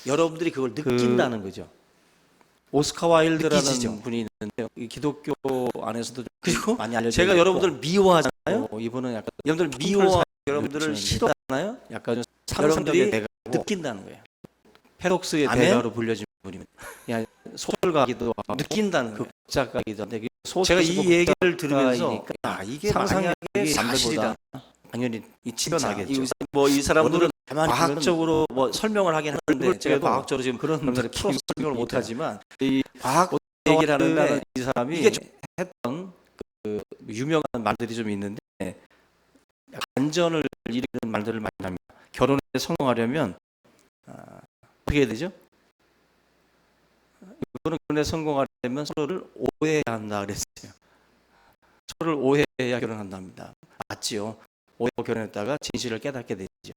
여러분들이 그걸 느낀다는 거죠. 오스카 와일드라는 느끼시죠? 분이 있는데요. 이 기독교 안에서도 그리고 많이 알려져 제가 있고, 여러분들 미워하잖아요. 이분은 약간 여러분들 미워 여러분들을 싫어하잖아요. 약간 좀 여러분들이 상상력의 대가고 느낀다는 거예요. 페록스의 아멘? 대가로 불려진 분입니다. 그냥 소설가기도 하고 느낀다는 거예요. 극작가기도 한데 제가 이 얘기를 들으면서 극작가이니까 이게 상상력이 만약에 사실이다. 사실이다. 당연히 이 튀어나겠죠. 이 사람들은 과학적으로 뭐 설명을 하긴 하는데 제가 그래도 과학적으로 지금 그런 여러분들이 풀어서 느낌이 설명을 있습니다. 못하지만 이 과학 얘기를 얘기를 하는 이 사람이 이게 했던 그 유명한 말들이 좀 있는데 반전을 일으키는 말들을 많이 합니다. 결혼에 성공하려면 어떻게 해야 되죠? 이거는 결혼에 성공하려면 서로를 오해해야 한다 그랬어요. 서로를 오해해야 결혼한답니다. 맞지요? 오해하고 결혼했다가 진실을 깨닫게 되죠.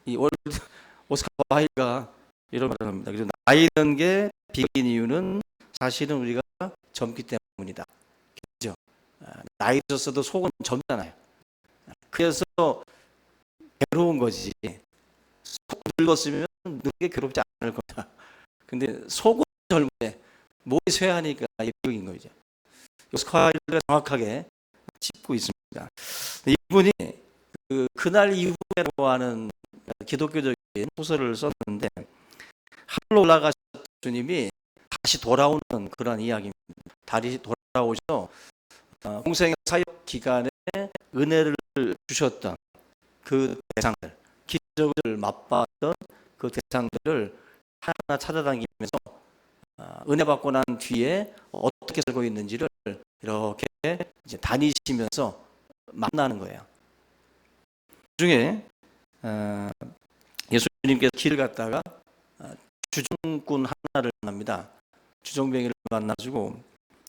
이 오스카 와일드가 이런 말을 합니다. 그래서 나이 든 게 비긴 이유는 사실은 우리가 젊기 때문이다. 그죠? 나이 들었어도 속은 젊잖아요. 그래서 괴로운 거지. 속 늙었으면 늙게 괴롭지 않을 거다. 근데 속은 젊은데 몸이 쇠하니까 이적인 거죠. 오스카 와일드가 정확하게 짚고 있습니다. 이분이 그날 이후에라고 하는 기독교적인 소설을 썼는데 하늘로 올라가셨던 주님이 다시 돌아오는 그런 이야기입니다. 다시 돌아오셔서 공생의 사역 기간에 은혜를 주셨던 그 대상들, 기적을 맛봤던 그 대상들을 하나 찾아다니면서 은혜 받고 난 뒤에 어떻게 살고 있는지를 이렇게 이제 다니시면서 만나는 거예요. 그 중에 예수님께서 길을 갔다가 주정꾼 하나를 만납니다. 주정뱅이를 만나가지고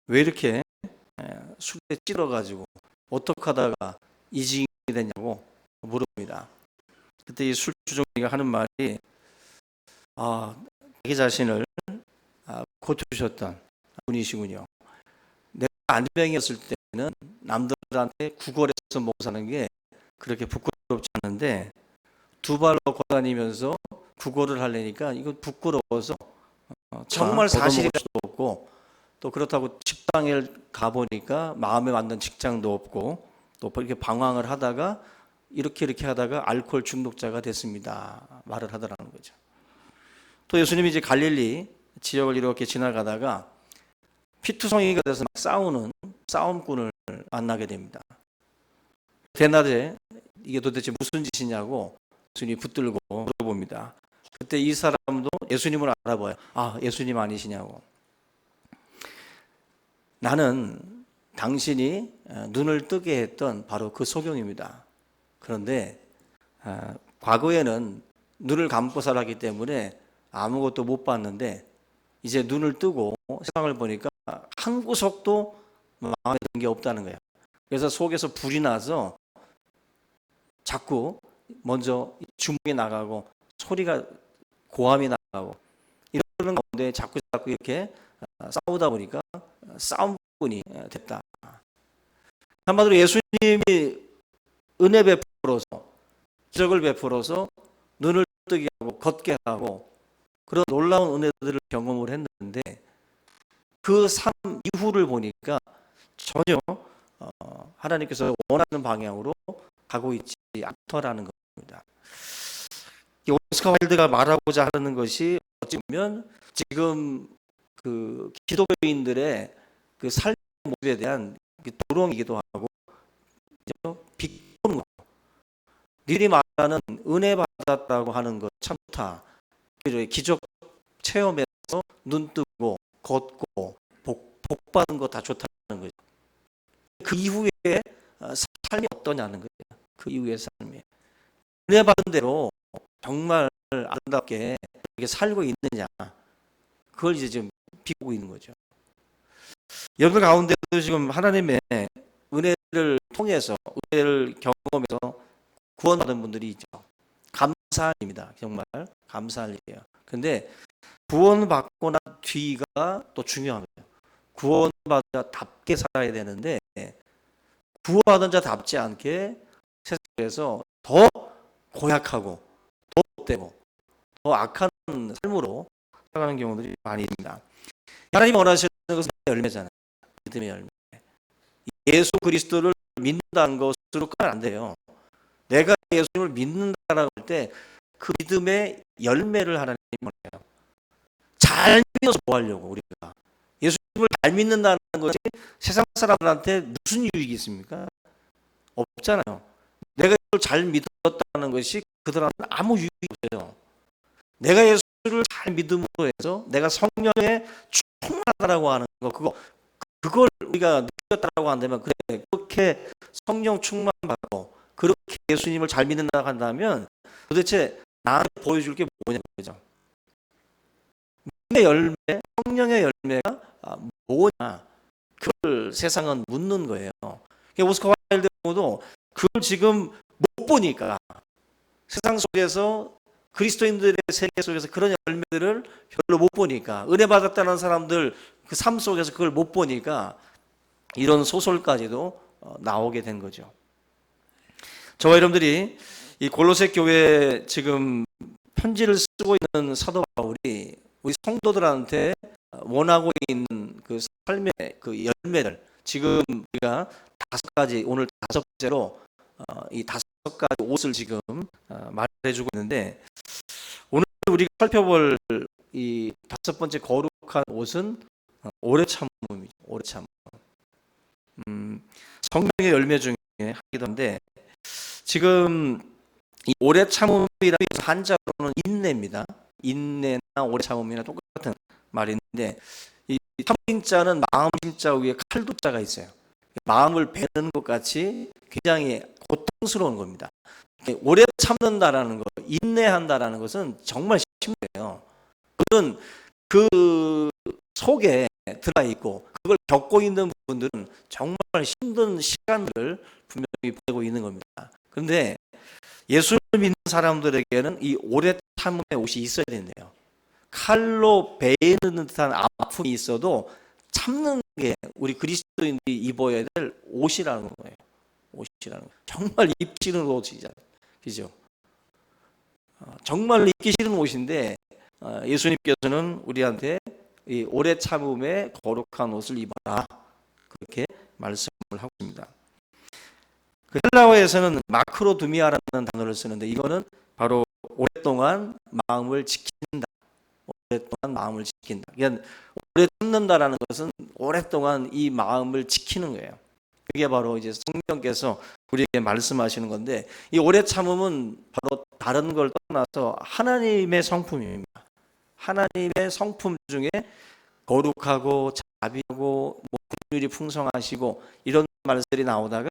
왜 이렇게 술에 찌러가지고 어떻게 하다가 이직이 됐냐고 물어봅니다. 그때 이 술 주정뱅이가 하는 말이 자기 자신을 고쳐주셨던 분이시군요. 내가 안병이었을 때는 남들한테 구걸해서 먹고 사는 게 그렇게 부끄럽지 않은데 두 발로 걸어다니면서 구걸을 하려니까 이거 부끄러워서 정말 사실이 수도 없고 또 그렇다고 직장에 가보니까 마음에 맞는 직장도 없고 또 이렇게 방황을 하다가 이렇게 하다가 알코올 중독자가 됐습니다. 말을 하더라는 거죠. 또 예수님이 이제 갈릴리 지역을 이렇게 지나가다가 피투성이가 돼서 막 싸우는 싸움꾼을 만나게 됩니다. 대낮에 이게 도대체 무슨 짓이냐고 예수님이 붙들고 물어봅니다. 그때 이 사람도 예수님을 알아봐요. 예수님 아니시냐고. 나는 당신이 눈을 뜨게 했던 바로 그 소경입니다. 그런데 과거에는 눈을 감고 살았기 때문에 아무것도 못 봤는데 이제 눈을 뜨고 세상을 보니까 한 구석도 마음에 드는 게 없다는 거예요. 그래서 속에서 불이 나서 자꾸 먼저 주먹이 나가고 소리가 고함이 나가고 이러는 가운데 자꾸 이렇게 싸우다 보니까 싸움꾼이 됐다. 한마디로 예수님이 은혜 베풀어서 기적을 베풀어서 눈을 뜨게 하고 걷게 하고 그런 놀라운 은혜들을 경험을 했는데 그 삶 이후를 보니까 전혀 하나님께서 원하는 방향으로 가고 있지 않더라는 겁니다. 오스카 와일드가 말하고자 하는 것이 어찌 보면 지금 그 기독교인들의 그 삶의 모습에 대한 도롱이기도 하고 비꼬는 거. 니들이 말하는 은혜 받았다고 하는 것 참 좋다. 기적 체험에서 눈 뜨고 걷고 복 받은 거 다 좋다는 거죠. 그 이후에 삶이 어떠냐는 거예요. 그 이후의 삶이 은혜 받은 대로 정말 아름답게 이렇게 살고 있느냐, 그걸 이제 지금 비우고 있는 거죠. 여러분 가운데도 지금 하나님의 은혜를 통해서 은혜를 경험해서 구원받은 분들이 있죠. 감사할 일입니다. 정말 감사할 일이에요. 근데 구원받고 난 뒤가 또 중요합니다. 구원받은 자답게 살아야 되는데 구원받은 자답지 않게 세상에서 더 고약하고 더 못되고 더 악한 삶으로 살아가는 경우들이 많이 있습니다. 하나님이 원하시는 것은 열매잖아요. 믿음의 열매. 예수 그리스도를 믿는다는 것으로 끝은 안 돼요. 내가 예수님을 믿는다라고 할 때 그 믿음의 열매를 하나님이 원해요. 잘 믿어서 뭐 하려고 우리가. 예수님을 잘 믿는다는 것이 세상 사람들한테 무슨 유익이 있습니까? 없잖아요. 내가 예수를 잘 믿었다는 것이 그들한테는 아무 유익이 없어요. 내가 예수를 잘 믿음으로 해서 내가 성령에 충만하다라고 하는 거, 그걸 우리가 느꼈다라고 한다면, 그래, 그렇게 성령 충만받고 그렇게 예수님을 잘 믿는다고 한다면 도대체 나한테 보여줄 게 뭐냐는 거죠. 믿음의 열매, 성령의 열매가 뭐냐, 그걸 세상은 묻는 거예요. 오스카 와일드도 그걸 지금 못 보니까, 세상 속에서 그리스도인들의 세계 속에서 그런 열매들을 별로 못 보니까, 은혜 받았다는 사람들 그 삶 속에서 그걸 못 보니까 이런 소설까지도 나오게 된 거죠. 저와 여러분들이 이 골로새 교회에 지금 편지를 쓰고 있는 사도 바울이 우리 성도들한테 원하고 있는 그 삶의 그 열매를 지금 우리가 5가지, 오늘 5번째로 이 5가지 옷을 지금 말해주고 있는데, 오늘 우리가 살펴볼 이 5번째 거룩한 옷은 오래 참음이죠. 오래 참음. 성령의 열매 중에 하기도 한데, 지금 이 오래 참음이라는 한자로는 인내입니다. 인내나 오래 참음이나 똑같은 말인데, 이 참음자는 마음 심자 위에 칼도자가 있어요. 마음을 베는 것 같이 굉장히 고통스러운 겁니다. 오래 참는다라는 것, 인내한다라는 것은 정말 힘들어요. 그건 그 속에 들어가 있고 그걸 겪고 있는 분들은 정말 힘든 시간들을 분명히 보내고 있는 겁니다. 그런데 예수를 믿는 사람들에게는 이 오래 참음의 옷이 있어야 된대요. 칼로 베이는 듯한 아픔이 있어도 참는 게 우리 그리스도인들이 입어야 될 옷이라는 거예요. 옷이라는 거. 정말 입기 싫은 옷이잖아요. 그죠? 정말 입기 싫은 옷인데 예수님께서는 우리한테 이 오래 참음의 거룩한 옷을 입어라, 그렇게 말씀을 하고 있습니다. 그 헬라어에서는 마크로두미아라는 단어를 쓰는데, 이거는 바로 오랫동안 마음을 지킨다. 오랫동안 마음을 지킨다. 그러니까 오래 참는다라는 것은 오랫동안 이 마음을 지키는 거예요. 그게 바로 이제 성령께서 우리에게 말씀하시는 건데, 이 오래 참음은 바로 다른 걸 떠나서 하나님의 성품입니다. 하나님의 성품 중에 거룩하고 자비하고 긍휼이 풍성하시고 이런 말들이 나오다가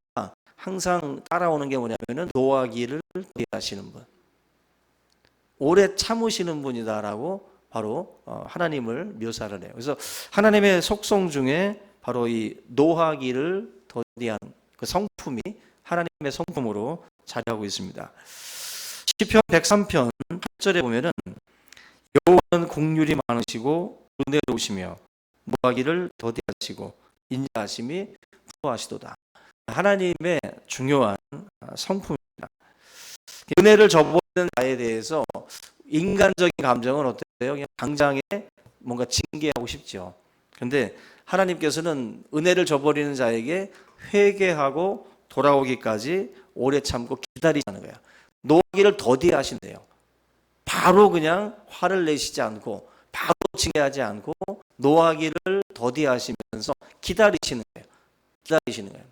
항상 따라오는 게 뭐냐면은 노하기를 하시는 분, 오래 참으시는 분이다라고 바로 하나님을 묘사를 해요. 그래서 하나님의 속성 중에 바로 이 노하기를 더디한 그 성품이 하나님의 성품으로 자리하고 있습니다. 시편 103편 8절에 보면은 여호와는 긍휼이 많으시고 은혜로우시며 노하기를 더디하시고 인자하심이 풍부하시도다. 하나님의 중요한 성품입니다. 은혜를 저버리는 자에 대해서 인간적인 감정은 어때요? 그냥 당장에 뭔가 징계하고 싶죠. 그런데 하나님께서는 은혜를 저버리는 자에게 회개하고 돌아오기까지 오래 참고 기다리시는 거예요. 노하기를 더디하신대요. 바로 그냥 화를 내시지 않고 바로 징계하지 않고 노하기를 더디하시면서 기다리시는 거예요. 기다리시는 거예요.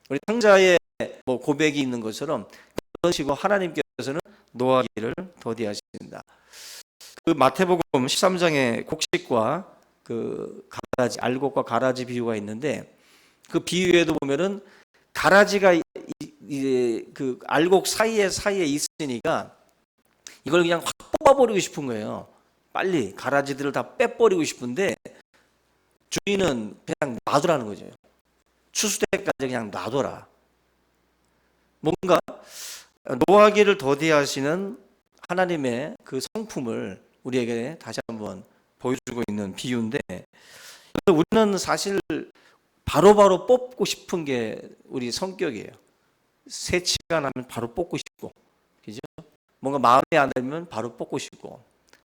우리 탕자의 뭐 고백이 있는 것처럼 그런 식으로 하나님께서는 노하기를 더디하신다. 그 마태복음 13장의 곡식과 그 가라지, 알곡과 가라지 비유가 있는데, 그 비유에도 보면은 가라지가 이제 그 알곡 사이에 있으니까 이걸 그냥 확 뽑아버리고 싶은 거예요. 빨리 가라지들을 다 빼버리고 싶은데 주인은 그냥 놔두라는 거죠. 추수 때까지 그냥 놔둬라. 뭔가 노하기를 더디하시는 하나님의 그 성품을 우리에게 다시 한번 보여주고 있는 비유인데, 우리는 사실 바로바로 뽑고 싶은 게 우리 성격이에요. 새치가 나면 바로 뽑고 싶고, 그죠? 뭔가 마음에 안 들면 바로 뽑고 싶고,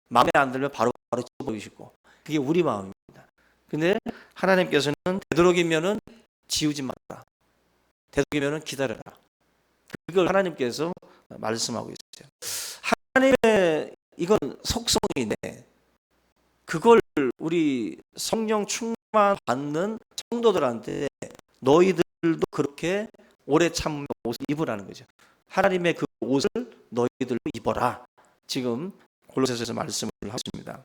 마음에 안 들면 바로 찢어버리시고, 그게 우리 마음입니다. 근데 하나님께서는 되도록이면은 지우지 마라, 되도록이면은 기다려라. 그걸 하나님께서 말씀하고 있어요. 하나님의 이건 속성인데, 그걸 우리 성령 충만 받는 성도들한테 너희들도 그렇게 오래 참는 옷을 입으라는 거죠. 하나님의 그 옷을 너희들도 입어라. 지금 골로새서에서 말씀을 하십니다.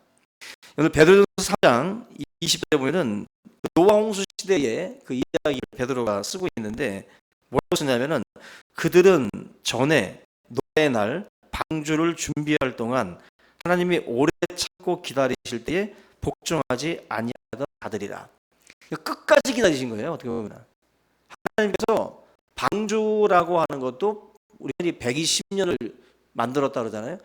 오늘 베드로전서 3장 20절에 보면은 노아 홍수 시대의 그 이야기를 베드로가 쓰고 있는데 뭐라고 쓰냐면은, 그들은 전에 노아의 날 방주를 준비할 동안 하나님이 오래 참고 기다리실 때에 복종하지 아니하던 자들이라. 끝까지 기다리신 거예요. 어떻게 보면 하나님께서 방주라고 하는 것도 우리 120년을 만들었다 그러잖아요.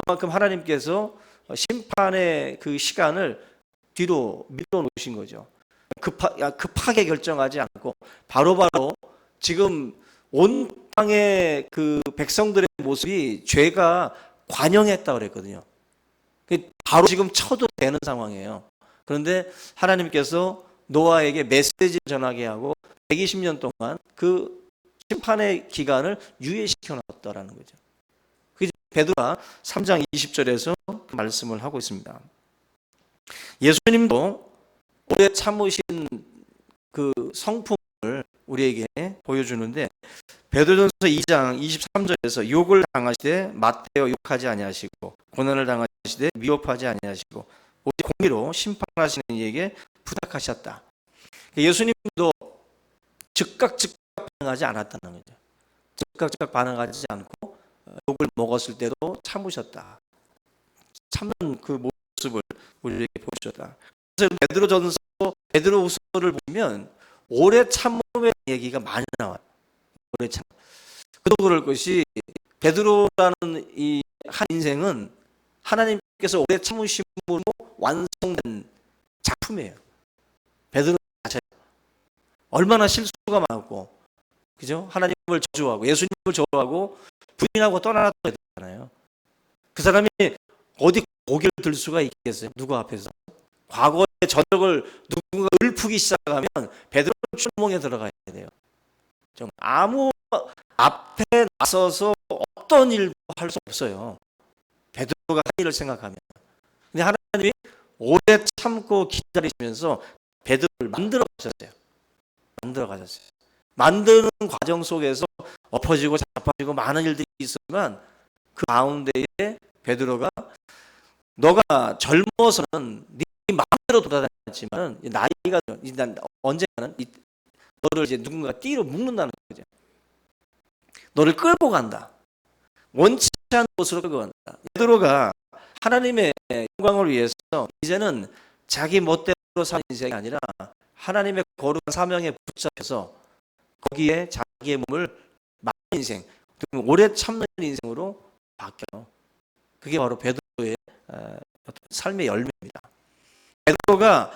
그만큼 하나님께서 심판의 그 시간을 뒤로 밀어놓으신 거죠. 급하게 결정하지 않고 바로바로 지금 온 땅의 그 백성들의 모습이 죄가 관영했다 그랬거든요. 바로 지금 쳐도 되는 상황이에요. 그런데 하나님께서 노아에게 메시지를 전하게 하고 120년 동안 그 심판의 기간을 유예시켜 놨다라는 거죠. 그게 베드로가 3장 20절에서 그 말씀을 하고 있습니다. 예수님도 오래 참으신 그 성품을 우리에게 보여주는데, 베드로전서 2장 23절에서 욕을 당하시되 맞대어 욕하지 아니하시고 고난을 당하시되 미워하지 아니하시고 오직 공의로 심판하시는 이에게 부탁하셨다. 예수님도 즉각 반응하지 않았다는 거죠. 즉각 반응하지 않고 욕을 먹었을 때도 참으셨다. 참는 그 모습을 우리에게 보여주셨다. 그래서 베드로전서, 베드로후서를 보면 오래 참음의 얘기가 많이 나와요. 오래 참. 그도 그럴 것이, 베드로라는 이 한 인생은 하나님께서 오래 참으심으로 완성된 작품이에요. 베드로 자체 얼마나 실수가 많았고, 그죠? 하나님을 저주하고 예수님을 저주하고 부인하고 떠나갔던 애잖아요. 그 사람이 어디 고개를 들 수가 있겠어요? 누구 앞에서? 과거의 저력을 누군가 읊기 시작하면 베드로는 출몽에 들어가야 돼요. 좀 아무 앞에 나서서 어떤 일도 할 수 없어요. 베드로가 한 일을 생각하면. 근데 하나님이 오래 참고 기다리시면서 베드로를 만들어 가셨어요. 만드는 과정 속에서 엎어지고 자빠지고 많은 일들이 있었지만, 그 가운데에 베드로가, 너가 젊어서는 네 마음대로 돌아다녔지만 나이가 언젠가는 너를 이제 누군가 띠로 묶는다는 거죠. 너를 끌고 간다. 원치 않는 곳으로 끌고 간다. 베드로가 하나님의 영광을 위해서 이제는 자기 멋대로 사는 인생이 아니라 하나님의 거룩한 사명에 붙잡혀서 거기에 자기의 몸을 맡는 인생, 오래 참는 인생으로 바뀌어요. 그게 바로 베드로의 삶의 열매입니다. 베드로가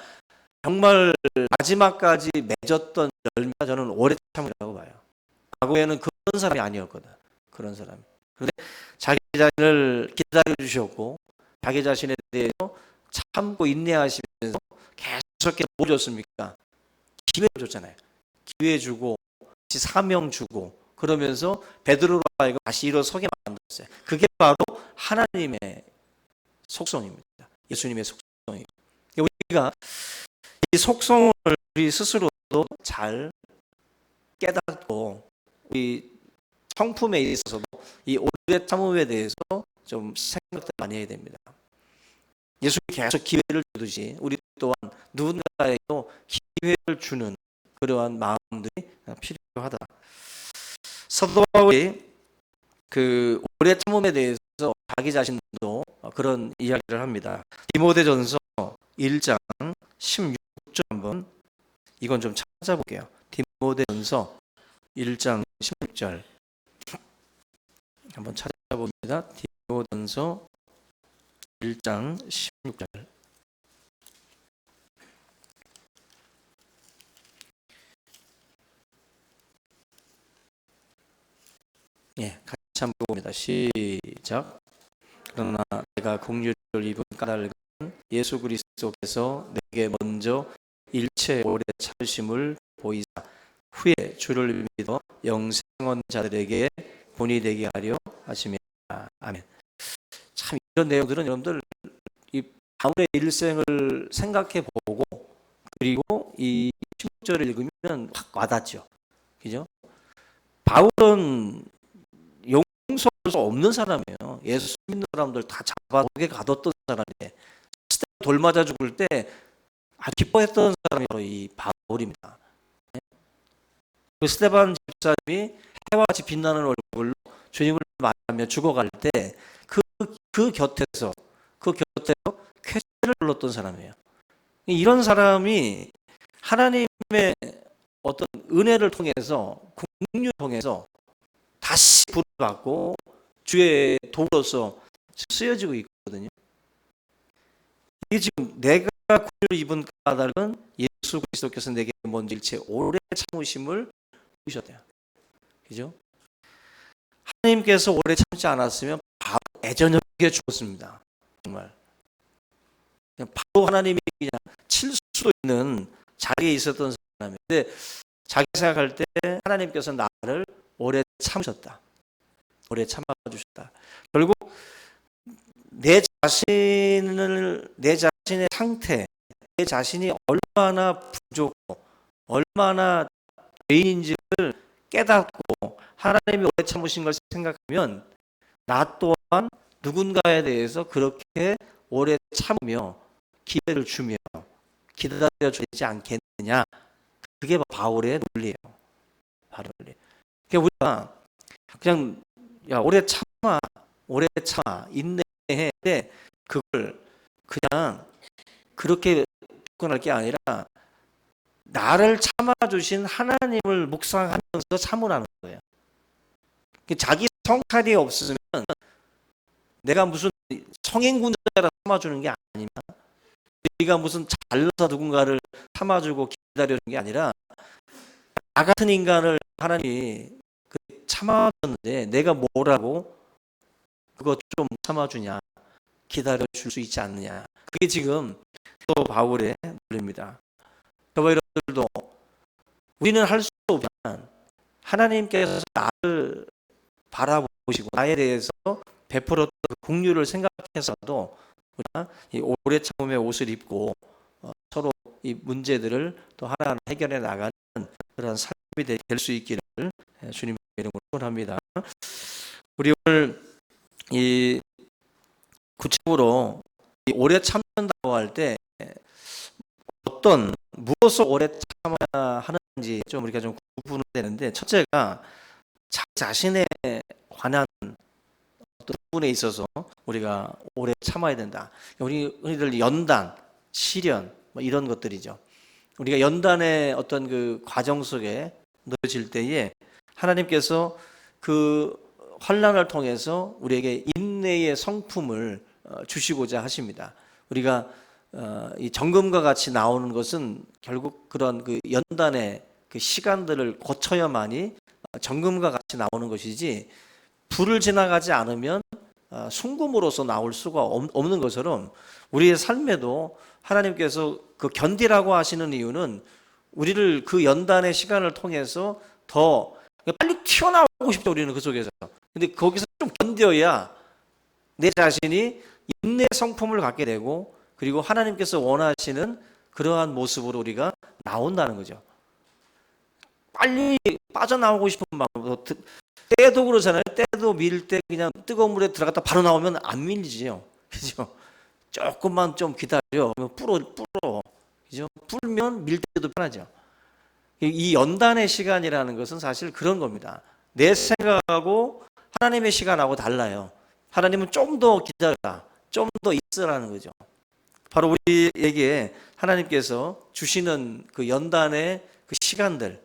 정말 마지막까지 맺었던 열매가 저는 오래 참으라고 봐요. 과거에는 그런 사람이 아니었거든. 그런 사람이. 그런데 자기 자신을 기다려 주셨고, 자기 자신에 대해서 참고 인내하시면서 계속해서 뭐 줬습니까? 기회 줬잖아요. 기회 주고, 사명 주고, 그러면서 베드로로 하여금 다시 일어서게 만들었어요. 그게 바로 하나님의 속성입니다. 예수님의 속성이에요. 우리가 이 속성을 우리 스스로도 잘 깨닫고, 우리 성품에 있어서도 이 오래 참음에 대해서 좀 생각을 많이 해야 됩니다. 예수님이 계속 기회를 주듯이 우리 또한 누군가에게도 기회를 주는 그러한 마음들이 필요하다. 사도 바울이 그 오래 참음에 대해서 자기 자신도 그런 이야기를 합니다. 디모데전서 1장 16절 한번 이건 좀 찾아볼게요. 디모데전서 1장 16절 한번 찾아봅니다. 디모데전서 1장 16절. 예, 같이 한번 봅니다. 시작. 그러나 내가 공유를 입은 까닭은 예수 그리스도께서 내게 먼저 일체 오래 참으심을 보이사 후에 주를 믿어 영생한 자들에게 본이 되게 하려 하심이라. 아멘. 참 이런 내용들은 여러분들 이 바울의 일생을 생각해 보고 그리고 이 16절을 읽으면 확 와닿죠. 그죠? 바울은 용서할 수 없는 사람이에요. 예수 믿는 사람들 다 잡아 독에 가뒀던 사람인데 스테반 돌 맞아 죽을 때 아주 기뻐했던 사람이 바로 이 바울입니다. 그 스테반 집사님이 해와 같이 빛나는 얼굴로 주님을 만나며 죽어갈 때 그 곁에서 쾌재를 불렀던 사람이에요. 이런 사람이 하나님의 어떤 은혜를 통해서 공유를 통해서 다시 부름을 받고 주의 도구로서 쓰여지고 있거든요. 이게 지금 내가 공유를 입은 까닭은 예수 그리스도께서 내게 먼저 일체 오래 참으심을 보이셨대요. 그죠? 하나님께서 오래 참지 않았으면 바로 애저녁에 죽었습니다. 정말. 그냥 바로 하나님이 그냥 칠 수도 있는 자리에 있었던 사람인데 자기 생각할 때 하나님께서 나를 오래 참으셨다. 오래 참아주셨다. 결국 내 자신의 상태, 내 자신이 얼마나 부족하고 얼마나 죄인인지를 깨닫고 하나님이 오래 참으신 걸 생각하면 나 또한 누군가에 대해서 그렇게 오래 참으며 기회를 주며 기다려주지 않겠느냐. 그게 바울의 논리예요. 바울의 논리. 그러니까 우리가 그냥 야 오래 참아 인내해 그걸 그냥 그렇게 접근할 게 아니라 나를 참아주신 하나님을 묵상하면서 참으라는 거예요. 자기 성찰이 없으면 내가 무슨 성행군자라 참아주는 게 아니면 우리가 무슨 잘나서 누군가를 참아주고 기다려주는 게 아니라 나 같은 인간을 하나님이 참아줬는데 내가 뭐라고 그것 좀 참아주냐 기다려줄 수 있지 않느냐. 그게 지금 또 바울의 논리입니다. 저와 여러분들도 우리는 할 수 없지만 하나님께서 나를 바라보시고 나에 대해서 베풀었던 그 공유를 생각해서도 우리가 이 오래 참음의 옷을 입고 서로 이 문제들을 또 하나하나 해결해 나가는 그런 삶이 될 수 있기를 주님의 이름으로 축원합니다. 우리 오늘 이 구체적으로 이 오래 참는다고 할 때 어떤 무엇을 오래 참아야 하는지 좀 우리가 좀 구분을 되는데 첫째가 자신에 관한 어떤 부분에 있어서 우리가 오래 참아야 된다. 우리들 연단, 시련 뭐 이런 것들이죠. 우리가 연단의 어떤 그 과정 속에 넣어질 때에 하나님께서 그 환난을 통해서 우리에게 인내의 성품을 주시고자 하십니다. 우리가 이 정금과 같이 나오는 것은 결국 그런 그 연단의 그 시간들을 거쳐야만이 정금과 같이 나오는 것이지 불을 지나가지 않으면 순금으로서 나올 수가 없는 것처럼 우리의 삶에도 하나님께서 그 견디라고 하시는 이유는 우리를 그 연단의 시간을 통해서 더 빨리 튀어나오고 싶죠. 우리는 그 속에서. 근데 거기서 좀 견뎌야 내 자신이 인내 성품을 갖게 되고 그리고 하나님께서 원하시는 그러한 모습으로 우리가 나온다는 거죠. 빨리 빠져나오고 싶은 마음으로 때도 그러잖아요. 때도 밀 때 그냥 뜨거운 물에 들어갔다 바로 나오면 안 밀리지요. 그죠? 조금만 좀 기다려. 불어. 그죠? 불면 밀 때도 편하죠. 이 연단의 시간이라는 것은 사실 그런 겁니다. 내 생각하고 하나님의 시간하고 달라요. 하나님은 좀 더 기다려라. 좀 더 있으라는 거죠. 바로 우리에게 하나님께서 주시는 그 연단의 그 시간들,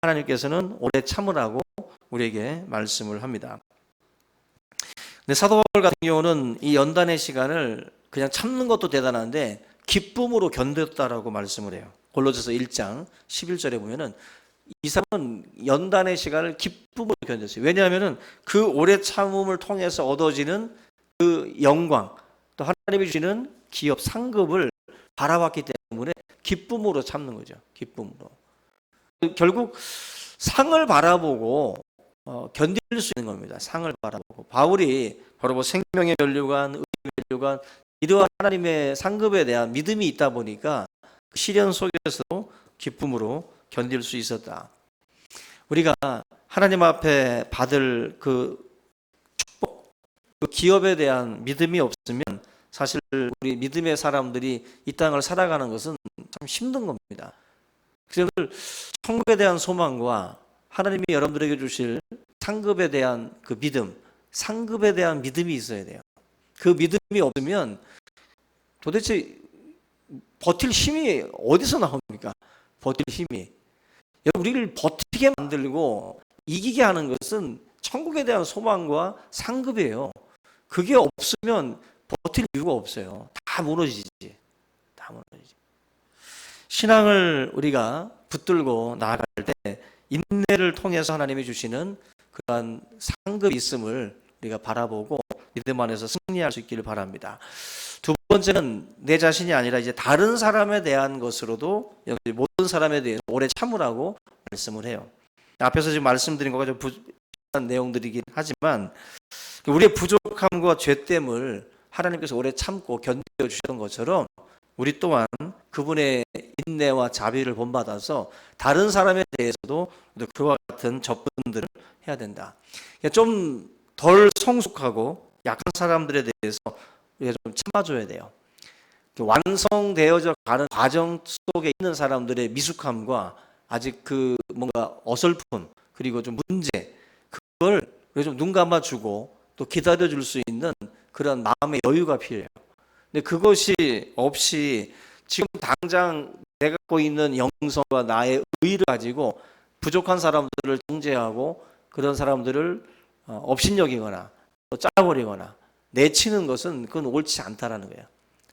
하나님께서는 오래 참으라고 우리에게 말씀을 합니다. 근데 사도 바울 같은 경우는 이 연단의 시간을 그냥 참는 것도 대단한데 기쁨으로 견뎠다라고 말씀을 해요. 골로새서 1장 11절에 보면은 이 사람은 연단의 시간을 기쁨으로 견뎠어요. 왜냐하면은 그 오래 참음을 통해서 얻어지는 그 영광, 또 하나님이 주시는 기업, 상급을 바라봤기 때문에 기쁨으로 참는 거죠. 기쁨으로. 결국 상을 바라보고 견딜 수 있는 겁니다. 상을 바라보고. 바울이 바로 뭐 생명의 면류관, 의의 면류관, 이러한 하나님의 상급에 대한 믿음이 있다 보니까 시련 속에서도 기쁨으로 견딜 수 있었다. 우리가 하나님 앞에 받을 그 축복, 그 기업에 대한 믿음이 없으면 사실 우리 믿음의 사람들이 이 땅을 살아가는 것은 참 힘든 겁니다. 그래서 천국에 대한 소망과 하나님이 여러분들에게 주실 상급에 대한 그 믿음, 상급에 대한 믿음이 있어야 돼요. 그 믿음이 없으면 도대체 버틸 힘이 어디서 나옵니까? 버틸 힘이. 우리를 버티게 만들고 이기게 하는 것은 천국에 대한 소망과 상급이에요. 그게 없으면 버틸 이유가 없어요. 다 무너지지. 다 무너지지. 신앙을 우리가 붙들고 나아갈 때 인내를 통해서 하나님이 주시는 그러한 상급이 있음을 우리가 바라보고 믿음 안에서 승리할 수 있기를 바랍니다. 두 번째는 내 자신이 아니라 이제 다른 사람에 대한 것으로도 모든 사람에 대해서 오래 참으라고 말씀을 해요. 앞에서 지금 말씀드린 것과 좀 부족한 내용들이긴 하지만 우리의 부족함과 죄됨을 하나님께서 오래 참고 견뎌 주셨던 것처럼 우리 또한 그분의 인내와 자비를 본받아서 다른 사람에 대해서도 그와 같은 접근들을 해야 된다. 좀 덜 성숙하고 약한 사람들에 대해서 우리가 좀 참아줘야 돼요. 완성되어져 가는 과정 속에 있는 사람들의 미숙함과 아직 그 뭔가 어설픔 그리고 좀 문제, 그걸 좀 눈 감아주고 또 기다려줄 수 있는 그런 마음의 여유가 필요해요. 근데 그것이 없이 지금 당장 내가 갖고 있는 영성과 나의 의의를 가지고 부족한 사람들을 정죄하고 그런 사람들을 업신여기거나 또 짜버리거나 내치는 것은 그건 옳지 않다라는 거예요.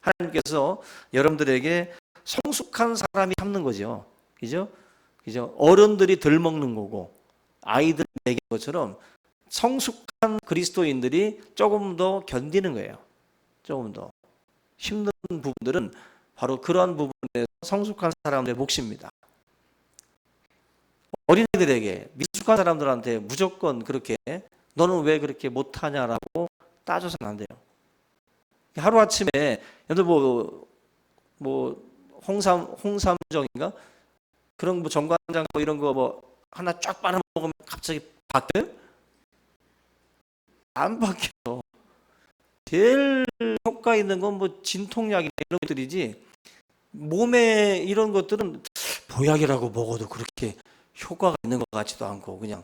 하나님께서 여러분들에게 성숙한 사람이 참는 거죠. 그죠? 그죠? 어른들이 덜 먹는 거고 아이들 먹이는 것처럼 성숙한 그리스도인들이 조금 더 견디는 거예요. 조금 더 힘든 부분들은 바로 그러한 부분에서 성숙한 사람들의 몫입니다. 어린애들에게 미숙한 사람들한테 무조건 그렇게 너는 왜 그렇게 못하냐라고 따져서는 안 돼요. 하루아침에 예를 뭐 홍삼정인가 그런 뭐 정관장 뭐 이런 거 뭐 하나 쫙 빨아 먹으면 갑자기 바뀌어요? 안 바뀌어요. 제일 효과 있는 건 뭐 진통약이나 이런 것들이지 몸에 이런 것들은 보약이라고 먹어도 그렇게 효과가 있는 것 같지도 않고 그냥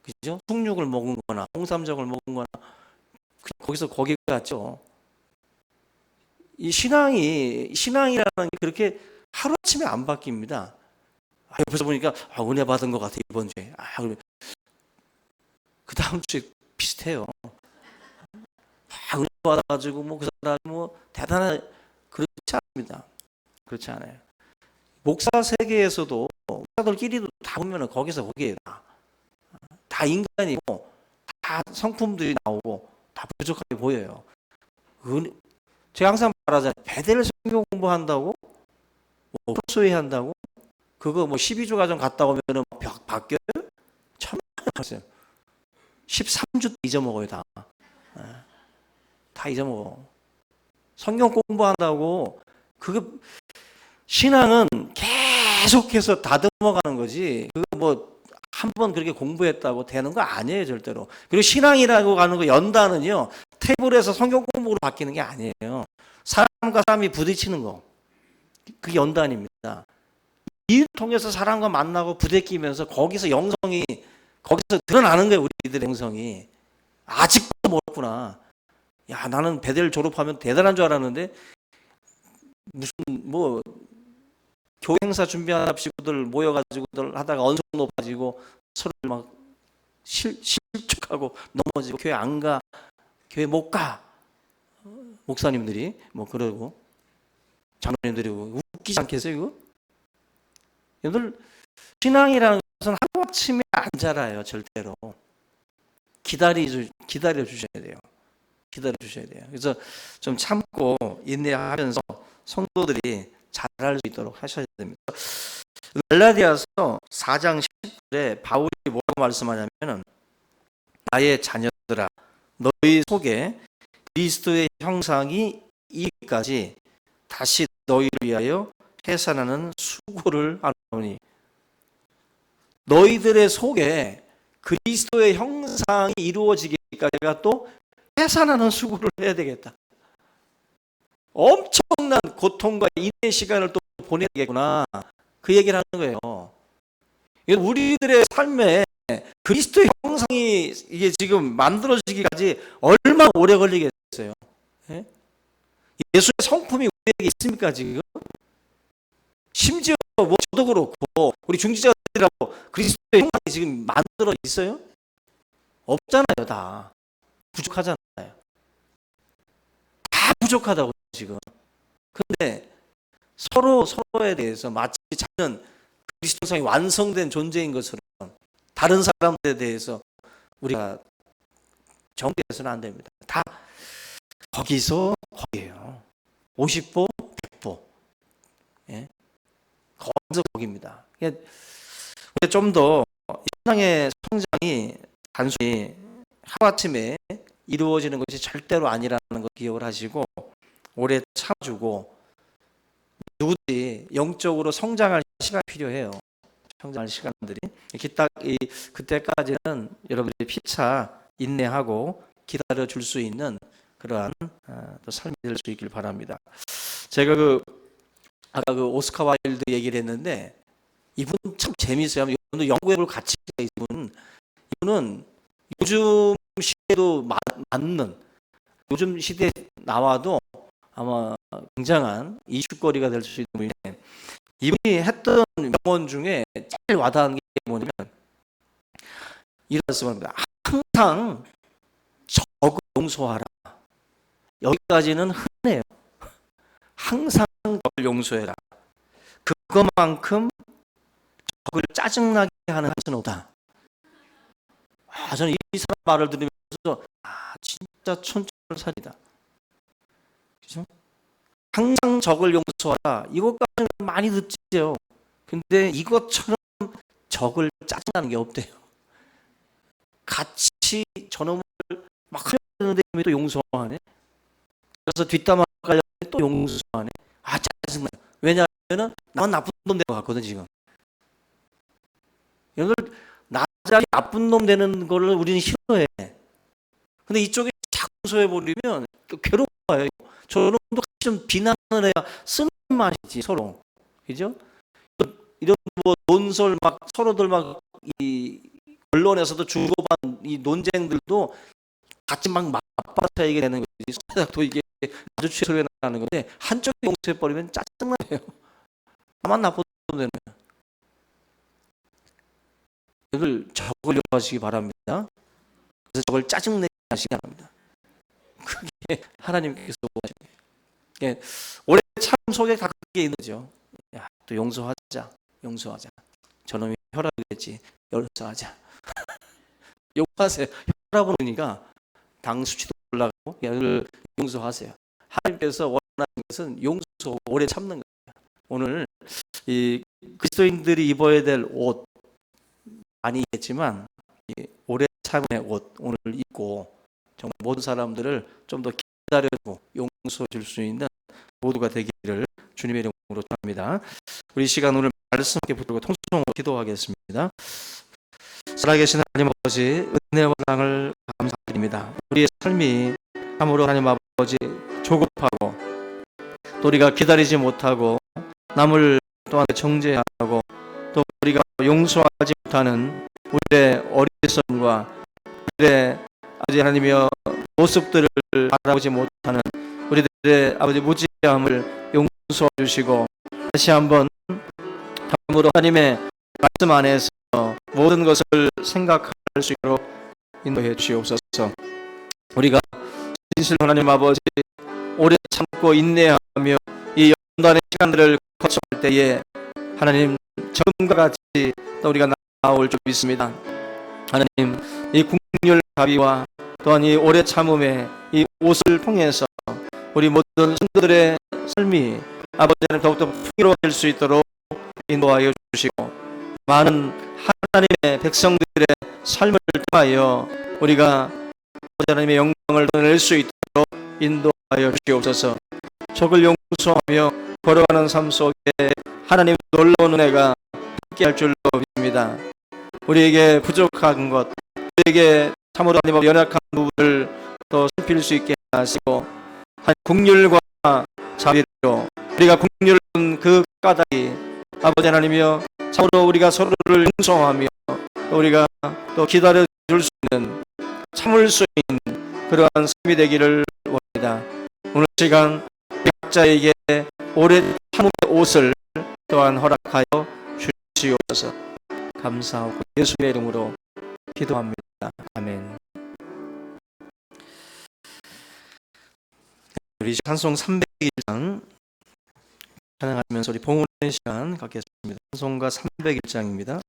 그죠? 숭육을 먹은 거나 홍삼정을 먹은 거나 거기서 거기 같죠. 이 신앙이라는 게 그렇게 하루아침에 안 바뀝니다. 옆에서 보니까 은혜 받은 것 같아 이번 주에. 그 다음 주에 비슷해요. 은혜 받아가지고 뭐 그 사람이 뭐 대단한 그렇지 않습니다. 그렇지 않아요. 목사 세계에서도 목사들끼리도 다 보면은 거기에요. 다 인간이고 다 성품들이 나오고 다 부족하게 보여요. 제가 항상 말하잖아요. 베델 성경 공부한다고 뭐 소위 한다고 그거 뭐 12주 과정 갔다 오면은 바뀌어요? 천만에 봤어요. 13주 잊어먹어요 다. 다 잊어먹어. 성경 공부한다고 그게 신앙은 계속해서 다듬어가는 거지. 그거 뭐 한 번 그렇게 공부했다고 되는 거 아니에요 절대로. 그리고 신앙이라고 하는 거 연단은요 테이블에서 성경 공부로 바뀌는 게 아니에요. 사람과 사람이 부딪히는 거 그게 연단입니다. 이를 통해서 사람과 만나고 부대끼면서 거기서 영성이 거기서 드러나는 거예요. 우리들의 영성이 아직도 멀었구나. 야 나는 베델 졸업하면 대단한 줄 알았는데 무슨 뭐 교회 행사 준비합시고들 모여가지고들 하다가 언성 높아지고 서로 막 실축하고 넘어지고 교회 안 가, 교회 못 가. 목사님들이 뭐 그러고 장로님들이 웃기지 않겠어요 이거? 여러분들 신앙이라는 것은 하루아침에 안 자라요 절대로. 기다려 주셔야 돼요. 기다려 주셔야 돼요. 그래서 좀 참고 인내하면서 성도들이 잘할 수 있도록 하셔야 됩니다. 갈라디아서 4장 10절에 바울이 뭐라고 말씀하냐면은 나의 자녀들아 너희 속에 그리스도의 형상이 이기까지 다시 너희를 위하여 해산하는 수고를 하노니 너희들의 속에 그리스도의 형상이 이루어지기까지 내가 또 해산하는 수고를 해야 되겠다. 엄청난 고통과 인내 시간을 또 보내야 되겠구나. 그 얘기를 하는 거예요. 우리들의 삶에 그리스도의 형상이 이게 지금 만들어지기까지 얼마나 오래 걸리겠어요? 예? 예수의 성품이 우리에게 있습니까 지금? 심지어 뭐 저도 그렇고 우리 중지자들이라고 그리스도의 형상이 지금 만들어 있어요? 없잖아요. 다 부족하잖아요. 다 부족하다고 지금. 근데 서로에 대해서 마치 자기는 그리스도 형상이 완성된 존재인 것처럼 다른 사람들에 대해서 우리가 정죄해서는 안 됩니다. 다 거기서 거기에요. 50보, 100보. 예? 거기서 거기입니다. 좀 더 신앙의 성장이 단순히 하루아침에 이루어지는 것이 절대로 아니라는 걸 기억을 하시고 오래 참아주고 누구든지 영적으로 성장할 시간이 필요해요. 성장할 시간들이 그때까지는 여러분들이 피차 인내하고 기다려 줄 수 있는 그러한 또 삶이 될 수 있길 바랍니다. 제가 아까 오스카 와일드 얘기를 했는데 이분 참 재미있어요. 이분도 연구해볼 가치가 있는 이분은 요즘 시대도 맞는 요즘 시대에 나와도 아마 굉장한 이슈거리가 될 수 있는 분인데 이분이 했던 명언 중에 제일 와닿은 게 뭐냐면 이런 말씀입니다. 항상 적을 용서하라. 여기까지는 흔해요. 항상 적을 용서해라. 그것만큼 적을 짜증나게 하는 것은 없다. 저는 이 사람 말을 들으면서 진짜 촌철살이다. 그죠? 항상 적을 용서하라. 이것까지는 많이 듣지요. 근데 이것처럼 적을 짜증나는 게 없대요. 같이 저놈을 막 하려는데 또 용서하네. 그래서 뒷담화 깔려면 또 용서하네. 짜증나. 왜냐하면 나만 나쁜 놈 되는 것 같거든 지금. 여러분들 나자리 나쁜 놈 되는 거를 우리는 싫어해. 근데 이쪽에 자꾸 용서해버리면 괴로워요. 저놈도 좀 비난을 해야 쓰는 맛이지 서로. 그죠? 이런 뭐 논설 막 서로들 막 이 언론에서도 주고받은 이 논쟁들도 같이 막 맞받아서 얘기 되는 거지. 손바닥도 이게 마주치게 소리가 나는 건데 한쪽이 용서해버리면 짜증나요. 나만 나쁜 놈 되는 거예요. 이걸 적을 용서하시기 바랍니다. 그래서 적을 짜증내게 하시기 바랍니다. 그게 하나님께서 원하시는 거예요. 올해 참 속에 다 그게 있는 거죠. 또 용서하자. 저놈이 혈압이겠지. 용서하자. 용서하세요. 혈압 오르니까 당 수치도 올라가고 용서하세요. 하나님께서 원하는 것은 용서, 오래 참는 거예요. 오늘 이 그리스도인들이 입어야 될 옷 많이 있겠지만 오래 참의 옷 오늘 입고 정말 모든 사람들을 좀 더 기다려주고 용서해 줄 수 있는 모두가 되기를 주님의 이름으로 축원합니다. 우리 시간 오늘 말씀 함께 붙들고 통성으로 기도하겠습니다. 살아계신 하나님 아버지 은혜와 사랑을 감사드립니다. 우리의 삶이 참으로 하나님 아버지 조급하고 또 우리가 기다리지 못하고 남을 또한 정죄하고 또 우리가 용서하지 못하는 우리의 어리석음과 우리의 아버지 하나님이여 모습들을 바라보지 못하는 우리들의 아버지 무지함을 용서해 주시고 다시 한번 다음으로 하나님의 말씀 안에서 모든 것을 생각할 수 있도록 인도해 주시옵소서. 우리가 진실 하나님 아버지 오래 참고 인내하며 이 연단의 시간들을 거쳐갈 때에 하나님 지금과 같이 또 우리가 나올 줄 믿습니다. 하나님 이 국률 가비와 또한 이 오래 참음의 이 옷을 통해서 우리 모든 성도들의 삶이 아버지 하나님 더욱더 풍요로워질 수 있도록 인도하여 주시고, 많은 하나님의 백성들의 삶을 통하여 우리가 아버지 하나님의 영광을 드러낼 수 있도록 인도하여 주시옵소서. 적을 용서하며 걸어가는 삶 속에 하나님의 놀라운 은혜가 함께할 줄로 믿습니다. 우리에게 부족한 것, 우리에게 참으로 하나님과 연약한 부분을 더 살필 수 있게 하시고, 긍휼과 자비로 우리가 긍휼은 그 까닭이 아버지 하나님이여 참으로 우리가 서로를 용서하며 우리가 또 기다려 줄 수 있는, 참을 수 있는 그러한 삶이 되기를 원합니다. 오늘 시간 각자에게 오래 참음의 옷을 또한 허락하여 주시옵소서. 감사하고 예수의 이름으로 기도합니다. 아멘. 우리 찬송 301장 찬양하면서 우리 봉헌의 시간 갖겠습니다. 찬송가 301장입니다.